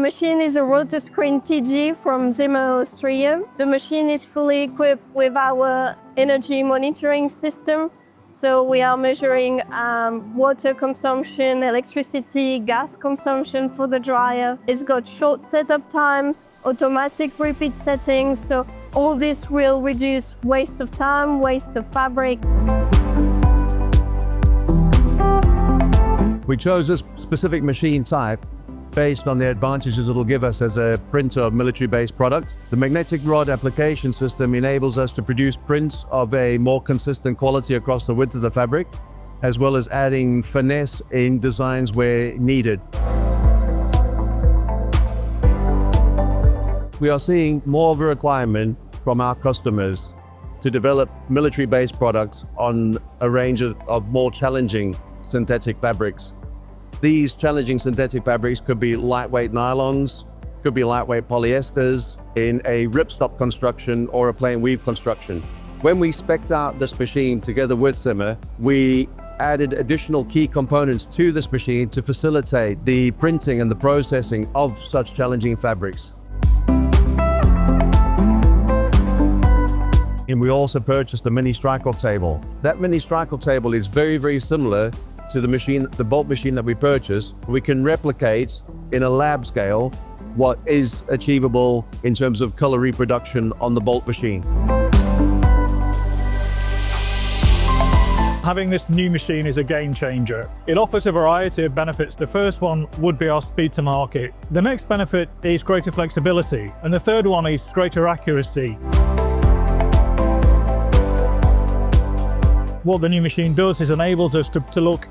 machine is a rotor screen TG from Zimmer, Austria. The machine is fully equipped with our energy monitoring system. So we are measuring water consumption, electricity, gas consumption for the dryer. It's got short setup times, automatic repeat settings. So all this will reduce waste of time, waste of fabric. We chose this specific machine type based on the advantages it'll give us as a printer of military-based products. The magnetic rod application system enables us to produce prints of a more consistent quality across the width of the fabric, as well as adding finesse in designs where needed. We are seeing more of a requirement from our customers to develop military-based products on a range of more challenging synthetic fabrics. These challenging synthetic fabrics could be lightweight nylons, could be lightweight polyesters in a ripstop construction or a plain weave construction. When we spec'd out this machine together with Zimmer, we added additional key components to this machine to facilitate the printing and the processing of such challenging fabrics. And we also purchased a mini strike-off table. That mini strike-off table is very, very similar to the bolt machine that we purchased. We can replicate in a lab scale what is achievable in terms of color reproduction on the bolt machine. Having this new machine is a game changer. It offers a variety of benefits. The first one would be our speed to market. The next benefit is greater flexibility. And the third one is greater accuracy. What the new machine does is enables us to look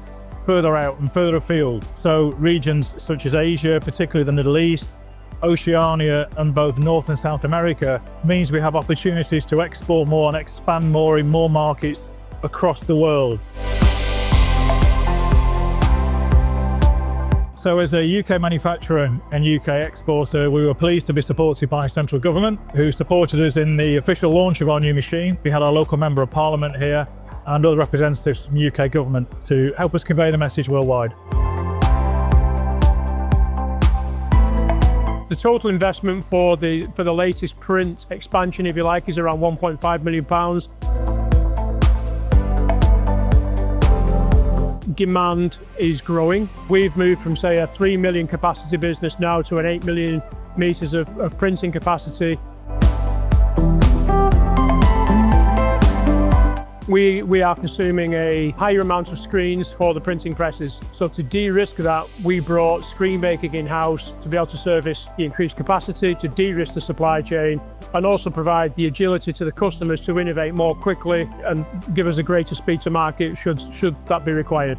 further out and further afield. So regions such as Asia, particularly the Middle East, Oceania, and both North and South America means we have opportunities to export more and expand more in more markets across the world. So as a UK manufacturer and UK exporter, we were pleased to be supported by central government, who supported us in the official launch of our new machine. We had our local Member of Parliament here and other representatives from UK government to help us convey the message worldwide. The total investment for the latest print expansion, if you like, is around £1.5 million. Demand is growing. We've moved from, say, a 3 million capacity business now to an 8 million metres of printing capacity. We are consuming a higher amount of screens for the printing presses. So to de-risk that, we brought screen making in-house to be able to service the increased capacity, to de-risk the supply chain, and also provide the agility to the customers to innovate more quickly and give us a greater speed to market should that be required.